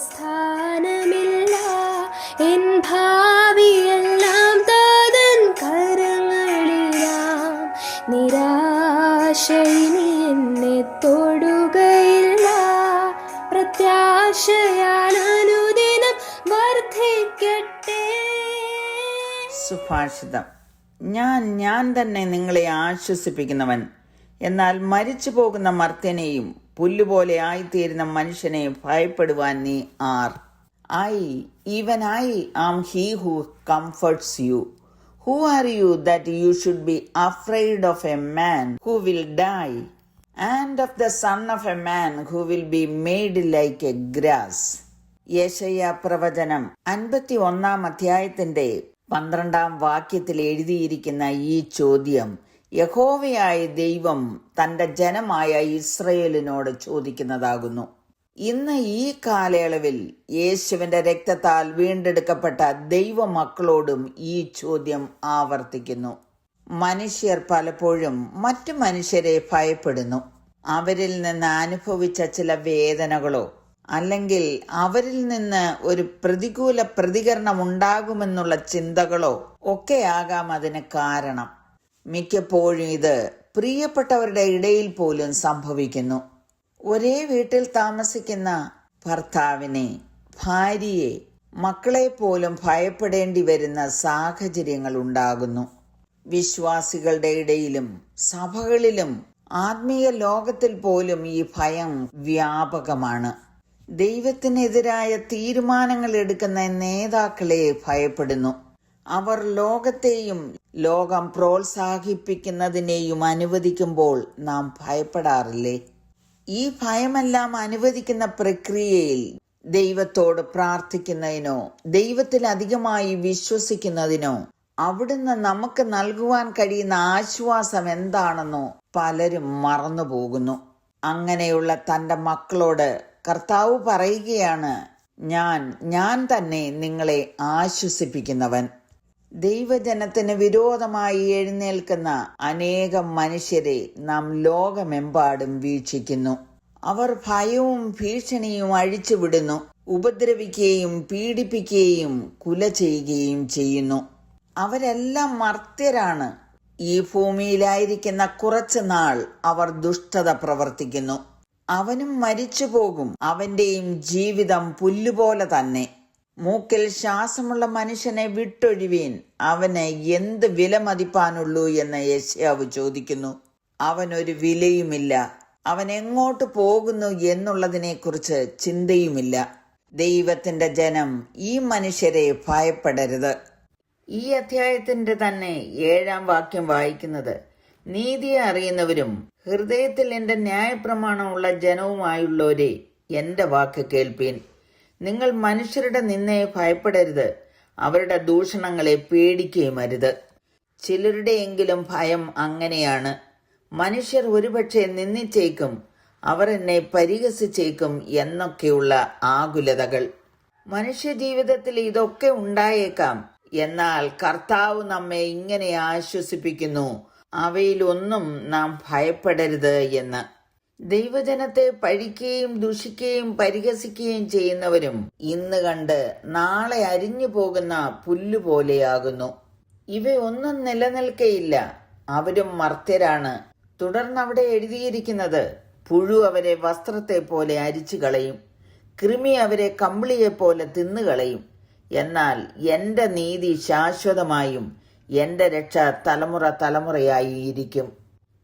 സ്ഥാനമില്ല. എൻ ഭാവിയെല്ലാം താതൻ കരങ്ങളിലാം. നിരാശയിനി എന്നെ തൊടുകയില്ല. പ്രത്യാശയാൽ അനുദിനം വർദ്ധിക്കട്ടെ. സുഭാഷിതം. ഞാൻ തന്നെ നിങ്ങളെ ആശ്വസിപ്പിക്കുന്നവൻ. എന്നാൽ മരിച്ചു പോകുന്ന മർത്യനെയും പുല്ലുപോലെ ആയിത്തീരുന്ന മനുഷ്യനെ ഭയപ്പെടുവാൻ നീ R? Even I am he who comforts you. Who are you that you should be afraid of a man who will die, and of the son of a man who will be made like a grass? യെശയ്യാ പ്രവചനം 51-ാം അധ്യായത്തിന്റെ 12-ാം വാക്യത്തിൽ എഴുതിയിരിക്കുന്ന ഈ ചോദ്യം യഹോവയായ ദൈവം തന്റെ ജനമായ ഇസ്രയേലിനോട് ചോദിക്കുന്നതാകുന്നു. ഇന്ന് ഈ കാലയളവിൽ യേശുവിന്റെ രക്തത്താൽ വീണ്ടെടുക്കപ്പെട്ട ദൈവമക്കളോടും ഈ ചോദ്യം ആവർത്തിക്കുന്നു. മനുഷ്യർ പലപ്പോഴും മറ്റു മനുഷ്യരെ ഭയപ്പെടുന്നു. അവരിൽ നിന്ന് അനുഭവിച്ച ചില വേദനകളോ അല്ലെങ്കിൽ അവരിൽ നിന്ന് ഒരു പ്രതികൂല പ്രതികരണം ഉണ്ടാകുമെന്നുള്ള ചിന്തകളോ ഒക്കെയാകാം അതിന് കാരണം. മിക്കപ്പോഴും ഇത് പ്രിയപ്പെട്ടവരുടെ ഇടയിൽ പോലും സംഭവിക്കുന്നു. ഒരേ വീട്ടിൽ താമസിക്കുന്ന ഭർത്താവിനെ, ഭാര്യയെ, മക്കളെ പോലും ഭയപ്പെടേണ്ടി വരുന്ന സാഹചര്യങ്ങൾ ഉണ്ടാകുന്നു. വിശ്വാസികളുടെ ഇടയിലും സഭകളിലും ആത്മീയ ലോകത്തിൽ പോലും ഈ ഭയം വ്യാപകമാണ്. ദൈവത്തിനെതിരായ തീരുമാനങ്ങൾ എടുക്കുന്ന നേതാക്കളെ ഭയപ്പെടുന്നു. അവർ ലോകത്തെയും ലോകം പ്രോത്സാഹിപ്പിക്കുന്നതിനെയും അനുവദിക്കുമ്പോൾ നാം ഭയപ്പെടാറില്ലേ? ഈ ഭയമെല്ലാം അനുവദിക്കുന്ന പ്രക്രിയയിൽ ദൈവത്തോട് പ്രാർത്ഥിക്കുന്നതിനോ ദൈവത്തിൽ അധികമായി വിശ്വസിക്കുന്നതിനോ അവിടുന്ന് നമുക്ക് നൽകുവാൻ കഴിയുന്ന ആശ്വാസം എന്താണെന്നോ പലരും മറന്നുപോകുന്നു. അങ്ങനെയുള്ള തന്റെ മക്കളോട് കർത്താവ് പറയുകയാണ്, ഞാൻ തന്നെ നിങ്ങളെ ആശ്വസിപ്പിക്കുന്നവൻ. ദൈവജനത്തിന് വിരോധമായി എഴുന്നേൽക്കുന്ന അനേകം മനുഷ്യരെ നാം ലോകമെമ്പാടും വീക്ഷിക്കുന്നു. അവർ ഭയവും ഭീഷണിയും അഴിച്ചുവിടുന്നു, ഉപദ്രവിക്കുകയും പീഡിപ്പിക്കുകയും കുല ചെയ്യുകയും ചെയ്യുന്നു. അവരെല്ലാം മർത്യരാണ്. ഈ ഭൂമിയിലായിരിക്കുന്ന കുറച്ചു നാൾ അവർ ദുഷ്ടത പ്രവർത്തിക്കുന്നു. അവനും മരിച്ചു പോകും. അവന്റെയും ജീവിതം പുല്ലുപോലെ തന്നെ. മൂക്കിൽ ശ്വാസമുള്ള മനുഷ്യനെ വിട്ടൊഴിവീൻ, അവന് എന്ത് വില മതിപ്പാനുള്ളൂ എന്ന് യെശയ്യാവ് ചോദിക്കുന്നു. അവനൊരു വിലയുമില്ല. അവൻ എങ്ങോട്ട് പോകുന്നു എന്നുള്ളതിനെക്കുറിച്ച് ചിന്തയുമില്ല. ദൈവത്തിന്റെ ജനം ഈ മനുഷ്യരെ ഭയപ്പെടരുത്. ഈ അധ്യായത്തിന്റെ തന്നെ 7-ാം വാക്യം വായിക്കുന്നത്, നീതിയെ അറിയുന്നവരും ഹൃദയത്തിൽ എന്റെ ന്യായപ്രമാണമുള്ള ജനവുമായുള്ളവരെ എന്റെ വാക്ക് കേൾപ്പീൻ. നിങ്ങൾ മനുഷ്യരുടെ നിന്ദയെ ഭയപ്പെടരുത്, അവരുടെ ദൂഷണങ്ങളെ പേടിക്കുകയും അരുത്. ചിലരുടെയെങ്കിലും ഭയം അങ്ങനെയാണ്. മനുഷ്യർ ഒരുപക്ഷെ നിന്ദിച്ചേക്കും, അവർ എന്നെ പരിഹസിച്ചേക്കും എന്നൊക്കെയുള്ള ആകുലതകൾ. മനുഷ്യജീവിതത്തിൽ ഇതൊക്കെ ഉണ്ടായേക്കാം. എന്നാൽ കർത്താവ് നമ്മെ ഇങ്ങനെ ആശ്വസിപ്പിക്കുന്നു, അവയിലൊന്നും നാം ഭയപ്പെടരുത് എന്ന്. ദൈവജനത്തെ പഴിക്കുകയും ദുഷിക്കുകയും പരിഹസിക്കുകയും ചെയ്യുന്നവരും ഇന്ന് കണ്ട് നാളെ അരിഞ്ഞു പോകുന്ന പുല്ലുപോലെയാകുന്നു. ഇവയൊന്നും നിലനിൽക്കയില്ല, അവരും മർത്യരാണ്. തുടർന്ന് അവിടെ എഴുതിയിരിക്കുന്നത്, പുഴു അവരെ വസ്ത്രത്തെ പോലെ അരിച്ചു കളയും, കൃമി അവരെ കമ്പിളിയെപ്പോലെ തിന്നുകളയും. എന്നാൽ എന്റെ നീതി ശാശ്വതമായും എന്റെ രക്ഷ തലമുറ തലമുറയായി ഇരിക്കും.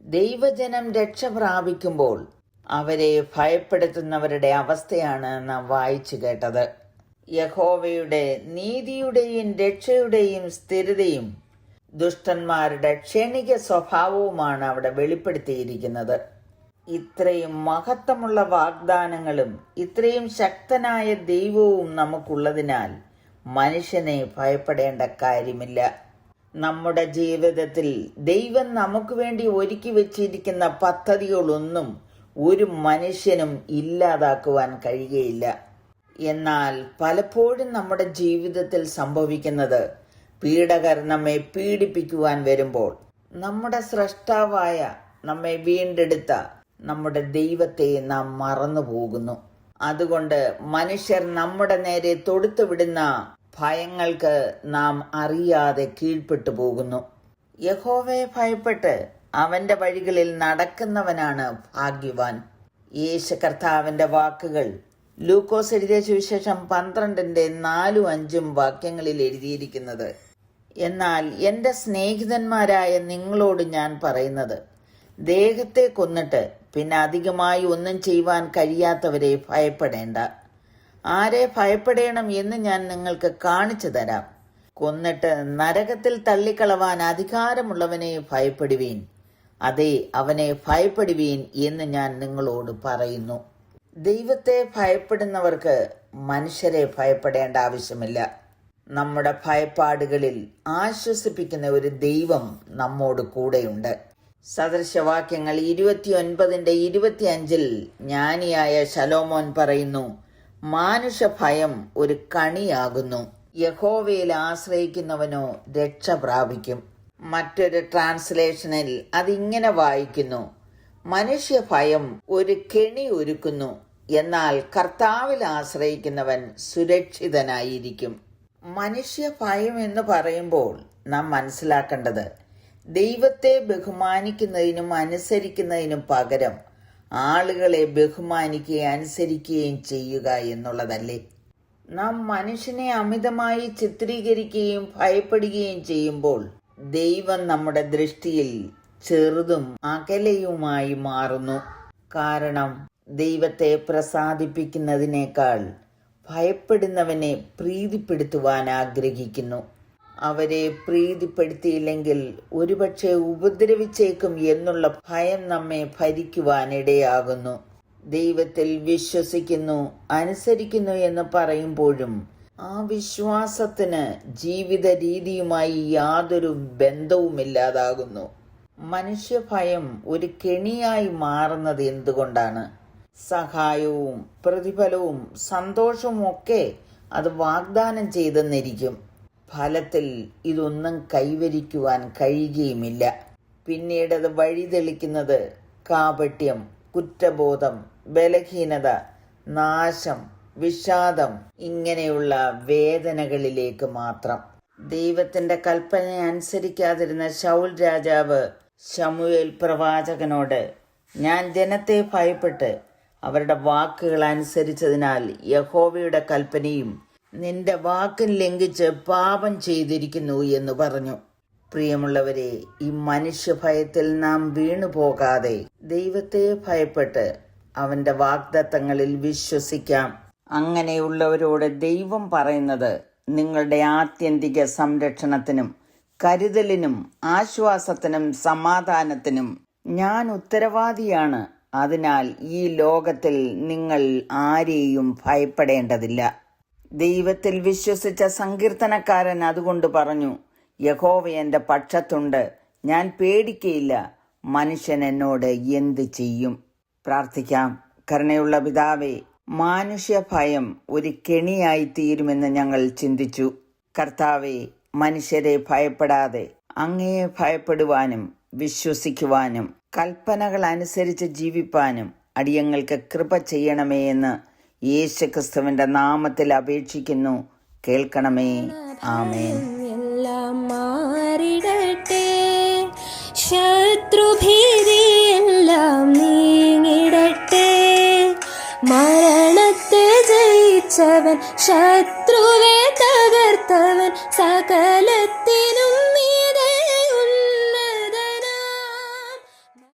ദൈവജനം രക്ഷ പ്രാപിക്കുമ്പോൾ അവരെ ഭയപ്പെടുത്തുന്നവരുടെ അവസ്ഥയാണ് നാം വായിച്ചു കേട്ടത്. യഹോവയുടെ നീതിയുടെയും രക്ഷയുടെയും സ്ഥിരതയും ദുഷ്ടന്മാരുടെ ക്ഷണിക സ്വഭാവവുമാണ് അവിടെ വെളിപ്പെടുത്തിയിരിക്കുന്നത്. ഇത്രയും മഹത്വമുള്ള വാഗ്ദാനങ്ങളും ഇത്രയും ശക്തനായ ദൈവവും നമുക്കുള്ളതിനാൽ മനുഷ്യനെ ഭയപ്പെടേണ്ട കാര്യമില്ല. നമ്മുടെ ജീവിതത്തിൽ ദൈവം നമുക്ക് വേണ്ടി ഒരുക്കി വെച്ചിരിക്കുന്ന പദ്ധതികളൊന്നും ഒരു മനുഷ്യനും ഇല്ലാതാക്കുവാൻ കഴിയുകയില്ല. എന്നാൽ പലപ്പോഴും നമ്മുടെ ജീവിതത്തിൽ സംഭവിക്കുന്നത്, പീഡകർ നമ്മെ പീഡിപ്പിക്കുവാൻ വരുമ്പോൾ നമ്മുടെ സ്രഷ്ടാവായ, നമ്മെ വീണ്ടെടുത്ത നമ്മുടെ ദൈവത്തെ നാം മറന്നു പോകുന്നു. അതുകൊണ്ട് മനുഷ്യർ നമ്മുടെ നേരെ തൊടുത്തുവിടുന്ന ഭയങ്ങൾക്ക് നാം അറിയാതെ കീഴ്പ്പെട്ടു പോകുന്നു. യഹോവയെ ഭയപ്പെട്ട് അവന്റെ വഴികളിൽ നടക്കുന്നവനാണ് ഭാഗ്യവാൻ. യേശു കർത്താവിന്റെ വാക്കുകൾ ലൂക്കോസ് എഴുതിയ സുവിശേഷം 12:4-5 വാക്യങ്ങളിൽ എഴുതിയിരിക്കുന്നത്. എന്നാൽ എൻ്റെ സ്നേഹിതന്മാരായ നിങ്ങളോട് ഞാൻ പറയുന്നത്, ദേഹത്തെ കൊന്നിട്ട് പിന്നെ അധികമായി ഒന്നും ചെയ്യുവാൻ കഴിയാത്തവരെ ഭയപ്പെടേണ്ട. ആരെ ഭയപ്പെടേണം എന്ന് ഞാൻ നിങ്ങൾക്ക് കാണിച്ചു തരാം. കൊന്നിട്ട് നരകത്തിൽ തള്ളിക്കളവാൻ അധികാരമുള്ളവനെ ഭയപ്പെടുവീൻ. അതെ, അവനെ ഭയപ്പെടുവീൻ എന്ന് ഞാൻ നിങ്ങളോട് പറയുന്നു. ദൈവത്തെ ഭയപ്പെടുന്നവർക്ക് മനുഷ്യരെ ഭയപ്പെടേണ്ട ആവശ്യമില്ല. നമ്മുടെ ഭയപ്പാടുകളിൽ ആശ്വസിപ്പിക്കുന്ന ഒരു ദൈവം നമ്മോട് കൂടെയുണ്ട്. സദൃശവാക്യങ്ങൾ 29:25 ജ്ഞാനിയായ ശലോമോൻ പറയുന്നു, മാനുഷ ഭയം ഒരു കണിയാകുന്നു, യഹോവയിൽ ആശ്രയിക്കുന്നവനോ രക്ഷ പ്രാപിക്കും. മറ്റൊരു ട്രാൻസ്ലേഷനിൽ അതിങ്ങനെ വായിക്കുന്നു, മനുഷ്യ ഭയം ഒരു കെണി ഒരുക്കുന്നു, എന്നാൽ കർത്താവിൽ ആശ്രയിക്കുന്നവൻ സുരക്ഷിതനായിരിക്കും. മനുഷ്യ ഭയം എന്ന് പറയുമ്പോൾ നാം മനസ്സിലാക്കേണ്ടത് ദൈവത്തെ ബഹുമാനിക്കുന്നതിനും അനുസരിക്കുന്നതിനും പകരം ആളുകളെ ബഹുമാനിക്കുകയും അനുസരിക്കുകയും ചെയ്യുക എന്നുള്ളതല്ലേ. നാം മനുഷ്യനെ അമിതമായി ചിത്രീകരിക്കുകയും ഭയപ്പെടുകയും ചെയ്യുമ്പോൾ ദൈവം നമ്മുടെ ദൃഷ്ടിയിൽ ചെറുതും അകലെയുമായി മാറുന്നു. കാരണം ദൈവത്തെ പ്രസാദിപ്പിക്കുന്നതിനേക്കാൾ ഭയപ്പെടുന്നവനെ പ്രീതിപ്പെടുത്തുവാൻ ആഗ്രഹിക്കുന്നു. അവരെ പ്രീതിപ്പെടുത്തിയില്ലെങ്കിൽ ഒരുപക്ഷെ ഉപദ്രവിച്ചേക്കും എന്നുള്ള ഭയം നമ്മെ ഭരിക്കുവാനിടയാകുന്നു. ദൈവത്തിൽ വിശ്വസിക്കുന്നു, അനുസരിക്കുന്നു എന്ന് പറയുമ്പോഴും ആ വിശ്വാസത്തിന് ജീവിത രീതിയുമായി യാതൊരു ബന്ധവുമില്ലാതാകുന്നു. മനുഷ്യഭയം ഒരു കെണിയായി മാറുന്നത് എന്തുകൊണ്ടാണ്? സഹായവും പ്രതിഫലവും സന്തോഷവും ഒക്കെ അത് വാഗ്ദാനം ചെയ്തെന്നിരിക്കും. ഫലത്തിൽ ഇതൊന്നും കൈവരിക്കുവാൻ കഴിയുകയുമില്ല. പിന്നീട് അത് വഴിതെളിക്കുന്നത് കാപട്യം, കുറ്റബോധം, ബലഹീനത, നാശം, വിഷാദം ഇങ്ങനെയുള്ള വേദനകളിലേക്ക് മാത്രം. ദൈവത്തിന്റെ കൽപ്പന അനുസരിക്കാതിരുന്ന ശൗൽ രാജാവ് ശമൂവേൽ പ്രവാചകനോട്, ഞാൻ ജനത്തെ ഭയപ്പെട്ട് അവരുടെ വാക്കുകൾ അനുസരിച്ചതിനാൽ യഹോവയുടെ കൽപ്പനയും നിന്റെ വാക്കും ലംഘിച്ച് പാപം ചെയ്തിരിക്കുന്നു എന്ന് പറഞ്ഞു. പ്രിയമുള്ളവരെ, ഈ മനുഷ്യഭയത്തിൽ നാം വീണുപോകാതെ ദൈവത്തെ ഭയപ്പെട്ട് അവന്റെ വാഗ്ദത്തങ്ങളിൽ വിശ്വസിക്കാം. അങ്ങനെയുള്ളവരോട് ദൈവം പറയുന്നത് നിങ്ങളുടെ ആത്യന്തിക സംരക്ഷണത്തിനും കരുതലിനും ആശ്വാസത്തിനും സമാധാനത്തിനും ഞാൻ ഉത്തരവാദിയാണ്. അതിനാൽ ഈ ലോകത്തിൽ നിങ്ങൾ ആരെയും ഭയപ്പെടേണ്ടതില്ല. ദൈവത്തിൽ വിശ്വസിച്ച സങ്കീർത്തനക്കാരൻ അതുകൊണ്ട് പറഞ്ഞു, യഹോവ എൻ്റെ പക്ഷത്തുണ്ട്, ഞാൻ പേടിക്കയില്ല, മനുഷ്യൻ എന്നോട് എന്ത് ചെയ്യും? പ്രാർത്ഥിക്കാം. കരുണയുള്ള പിതാവേ, മാനുഷ്യ ഭയം ഒരു കെണിയായി തീരുമെന്ന് ഞങ്ങൾ ചിന്തിച്ചു. കർത്താവേ, മനുഷ്യരെ ഭയപ്പെടാതെ അങ്ങയെ ഭയപ്പെടുവാനും വിശ്വസിക്കുവാനും കൽപ്പനകൾ അനുസരിച്ച് ജീവിപ്പാനും അടിയങ്ങൾക്ക് കൃപ ചെയ്യണമേ എന്ന് യേശുക്രിസ്തുവിന്റെ നാമത്തിൽ അപേക്ഷിക്കുന്നു. കേൾക്കണമേ. ആമേൻ. എല്ലാം മാറിടട്ടെ, ശത്രുഭീതിയെല്ലാം നീങ്ങിടട്ടെ. മരണത്തെ ജയിച്ചവൻ, ശത്രുവെ തകർത്തവൻ, സകലത്തെ